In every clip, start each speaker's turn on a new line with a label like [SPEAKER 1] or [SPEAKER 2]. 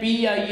[SPEAKER 1] PIA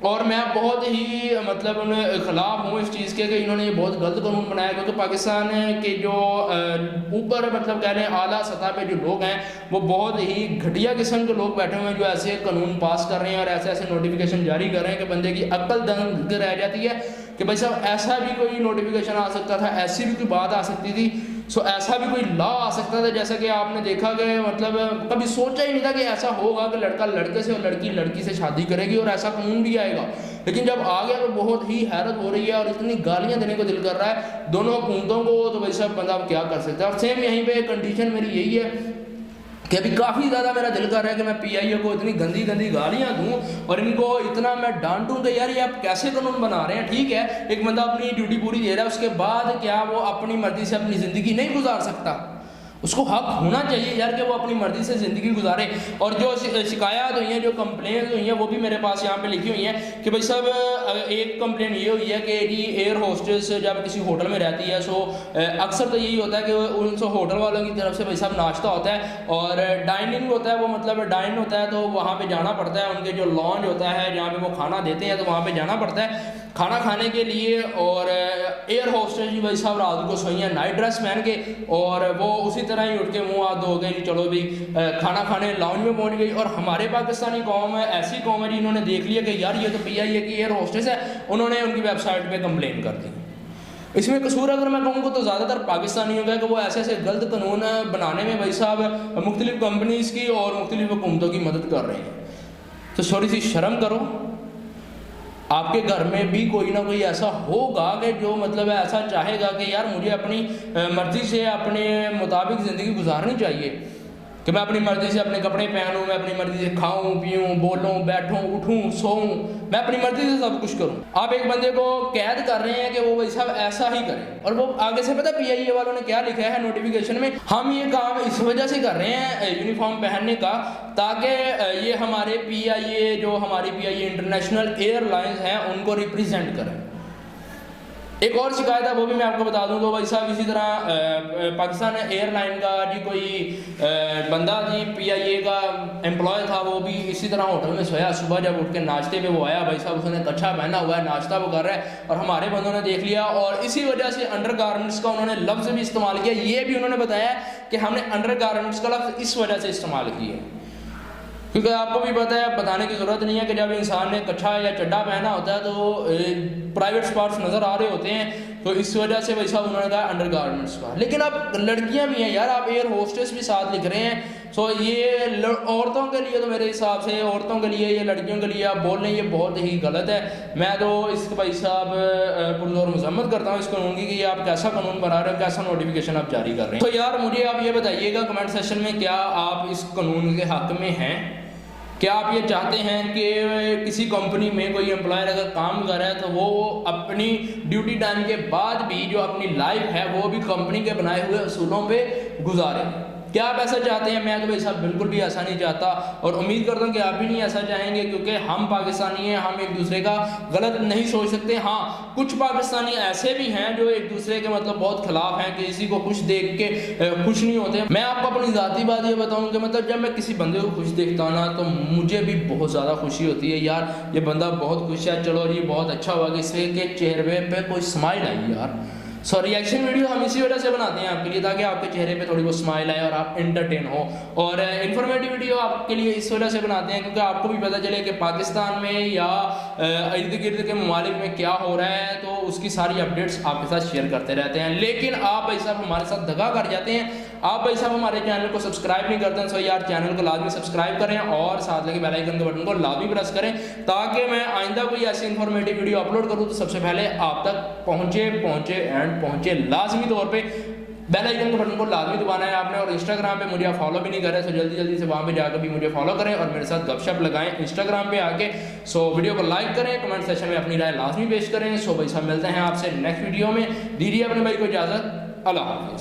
[SPEAKER 1] اور میں بہت ہی مطلب ان خلاف ہوں اس چیز کے کہ انہوں نے یہ بہت غلط قانون بنایا، کیونکہ پاکستان کے جو اوپر مطلب کہہ لیں اعلیٰ سطح پہ جو لوگ ہیں وہ بہت ہی گھٹیا قسم کے لوگ بیٹھے ہوئے ہیں جو ایسے قانون پاس کر رہے ہیں اور ایسے ایسے نوٹیفیکیشن جاری کر رہے ہیں کہ بندے کی عقل دنگ رہ جاتی ہے کہ بھائی صاحب ایسا بھی کوئی نوٹیفیکیشن آ سکتا تھا، ایسی بھی کوئی بات آ سکتی تھی، سو ایسا بھی کوئی لا آ سکتا تھا، جیسا کہ آپ نے دیکھا کہ مطلب کبھی سوچا ہی نہیں تھا کہ ایسا ہوگا کہ لڑکا لڑکے سے اور لڑکی لڑکی سے شادی کرے گی اور ایسا قانون بھی آئے گا، لیکن جب آ گیا تو بہت ہی حیرت ہو رہی ہے اور اتنی گالیاں دینے کو دل کر رہا ہے دونوں حکومتوں کو، تو بھائی صاحب بندہ اب کیا کر سکتا ہے۔ اور سیم یہیں پہ کنڈیشن میری یہی ہے کہ ابھی کافی زیادہ میرا دل کر رہا ہے کہ میں پی آئی اے کو اتنی گندی گندی گالیاں دوں اور ان کو اتنا میں ڈانٹوں کہ یار یہ آپ کیسے قانون بنا رہے ہیں۔ ٹھیک ہے ایک بندہ اپنی ڈیوٹی پوری دے رہا ہے، اس کے بعد کیا وہ اپنی مرضی سے اپنی زندگی نہیں گزار سکتا؟ اس کو حق ہونا چاہیے یار کہ وہ اپنی مرضی سے زندگی گزارے۔ اور جو شکایات ہوئی ہیں، جو کمپلینز ہوئی ہیں، وہ بھی میرے پاس یہاں پہ لکھی ہوئی ہیں کہ بھائی صاحب ایک کمپلین یہ ہوئی ہے کہ جی ایئر ہوسٹس جب کسی ہوٹل میں رہتی ہے سو اکثر تو یہی ہوتا ہے کہ ان سے ہوٹل والوں کی طرف سے بھائی صاحب ناشتہ ہوتا ہے اور ڈائننگ ہوتا ہے، وہ مطلب ڈائن ہوتا ہے تو وہاں پہ جانا پڑتا ہے، ان کے جو لانج ہوتا ہے جہاں پہ وہ کھانا دیتے ہیں تو وہاں پہ جانا پڑتا ہے کھانا کھانے کے لیے۔ اور ایئر ہوسٹس جی بھائی صاحب رات کو سوئی ہیں نائٹ ڈریس پہن کے اور وہ اسی طرح ہی اٹھ کے منہ ہاتھ دھو گئے جی چلو بھی کھانا کھانے لاؤنج میں پہنچ گئی۔ اور ہمارے پاکستانی قوم ہے، ایسی قوم ہے جی انہوں نے دیکھ لیا کہ یار یہ تو پی آئی اے کی ایئر ہوسٹس ہے، انہوں نے ان کی ویب سائٹ پہ کمپلین کر دی۔ اس میں قصور اگر میں کہوں گا تو زیادہ تر پاکستانیوں کا ہے کہ وہ ایسے ایسے غلط قانون بنانے میں بھائی صاحب مختلف کمپنیز کی اور مختلف حکومتوں کی مدد کر رہے ہیں۔ تو تھوڑی سی شرم کرو، آپ کے گھر میں بھی کوئی نہ کوئی ایسا ہوگا کہ جو مطلب ایسا چاہے گا کہ یار مجھے اپنی مرضی سے اپنے مطابق زندگی گزارنی چاہیے کہ میں اپنی مرضی سے اپنے کپڑے پہنوں، میں اپنی مرضی سے کھاؤں پیوں بولوں بیٹھوں اٹھوں سوؤں، میں اپنی مرضی سے سب کچھ کروں۔ آپ ایک بندے کو قید کر رہے ہیں کہ وہ بھائی صاحب ایسا ہی کرے، اور وہ آگے سے پتہ پی آئی اے والوں نے کیا لکھا ہے نوٹیفیکیشن میں، ہم یہ کام اس وجہ سے کر رہے ہیں یونیفارم پہننے کا تاکہ یہ ہمارے پی آئی اے جو ہماری پی آئی اے انٹرنیشنل ایئر لائنز ہیں ان کو ریپریزنٹ کریں۔ ایک اور شکایت ہے وہ بھی میں آپ کو بتا دوں تو بھائی صاحب اسی طرح پاکستان ایئر لائن کا جی کوئی بندہ جی پی آئی اے کا امپلائی تھا، وہ بھی اسی طرح ہوٹل میں سویا، صبح جب اٹھ کے ناشتے پہ وہ آیا بھائی صاحب اس نے کچھا پہنا ہوا ہے، ناشتہ وہ کر رہا ہے اور ہمارے بندوں نے دیکھ لیا اور اسی وجہ سے انڈر گارمنٹس کا انہوں نے لفظ بھی استعمال کیا۔ یہ بھی انہوں نے بتایا کہ ہم نے انڈر گارمنٹس کا لفظ اس وجہ سے استعمال کیا ہے کیونکہ آپ کو بھی پتہ ہے، بتانے کی ضرورت نہیں ہے کہ جب انسان نے کچھا یا چڈا پہنا ہوتا ہے تو پرائیویٹ اسپاٹس نظر آ رہے ہوتے ہیں، تو اس وجہ سے ویسا انہوں نے کہا انڈر گارمنٹس کا۔ لیکن اب لڑکیاں بھی ہیں یار، آپ ایئر ہوسٹس بھی ساتھ لکھ رہے ہیں، سو یہ عورتوں کے لیے تو میرے حساب سے عورتوں کے لیے یا لڑکیوں کے لیے آپ بول رہے ہیں یہ بہت ہی غلط ہے۔ میں تو اس کو بھائی صاحب پرزور مذمت کرتا ہوں اس قانون کی کہ یہ آپ کیسا قانون بنا رہے ہیں، کیسا نوٹیفیکیشن آپ جاری کر رہے ہیں۔ تو یار مجھے آپ یہ بتائیے گا کمنٹ سیکشن میں کیا آپ اس قانون کے حق میں ہیں؟ کیا آپ یہ چاہتے ہیں کہ کسی کمپنی میں کوئی امپلائر اگر کام کر رہا ہے تو وہ اپنی ڈیوٹی ٹائم کے بعد بھی جو اپنی لائف ہے وہ بھی کمپنی کے بنائے ہوئے اصولوں پہ گزارے؟ کیا آپ ایسا چاہتے ہیں؟ میں تو بھائی صاحب بالکل بھی ایسا نہیں چاہتا اور امید کرتا ہوں کہ آپ بھی نہیں ایسا چاہیں گے کیونکہ ہم پاکستانی ہیں، ہم ایک دوسرے کا غلط نہیں سوچ سکتے۔ ہاں کچھ پاکستانی ایسے بھی ہیں جو ایک دوسرے کے مطلب بہت خلاف ہیں کہ کسی کو خوش دیکھ کے خوش نہیں ہوتے۔ میں آپ کو اپنی ذاتی بات یہ بتاؤں کہ مطلب جب میں کسی بندے کو خوش دیکھتا ہوں نا تو مجھے بھی بہت زیادہ خوشی ہوتی ہے، یار یہ بندہ بہت خوش ہے، چلو جی بہت اچھا ہوا کہ اس کے چہرے پہ کوئی اسمائل آئی یار۔ سو ریئیکشن ویڈیو ہم اسی وجہ سے بناتے ہیں آپ کے لیے تاکہ آپ کے چہرے پہ تھوڑی بہت اسمائل آئے اور آپ انٹرٹین ہو، اور انفارمیٹیو ویڈیو آپ کے لیے اس وجہ سے بناتے ہیں کیونکہ آپ کو بھی پتہ چلے کہ پاکستان میں یا ارد گرد کے ممالک میں کیا ہو رہا ہے، تو اس کی ساری اپڈیٹس آپ کے ساتھ شیئر کرتے رہتے ہیں۔ لیکن آپ بھائی صاحب ہمارے ساتھ دغا کر جاتے ہیں، آپ بھائی صاحب ہمارے چینل کو سبسکرائب نہیں کرتے ہیں، سو یار چینل کو لازمی سبسکرائب کریں اور ساتھ لگے بیل آئیکن کے بٹن کو لازمی پریس کریں تاکہ میں آئندہ کوئی ایسی انفارمیٹیو ویڈیو اپلوڈ کروں تو سب سے پہلے آپ تک پہنچے لازمی طور پہ بیل آئیکن کے بٹن کو لازمی دبانا ہے آپ نے۔ اور انسٹاگرام پہ مجھے آپ فالو بھی نہیں کر رہے تو جلدی سے وہاں پہ جا کے بھی مجھے فالو کریں اور میرے ساتھ گپ شپ لگائیں انسٹاگرام پہ آ کے۔ سو ویڈیو کو لائک کریں، کمنٹ سیکشن میں اپنی رائے لازمی پیش کریں۔ سو بھائی صاحب ملتے ہیں آپ سے نیکسٹ ویڈیو میں، دیجیے اپنے بھائی کو اجازت، اللہ حافظ۔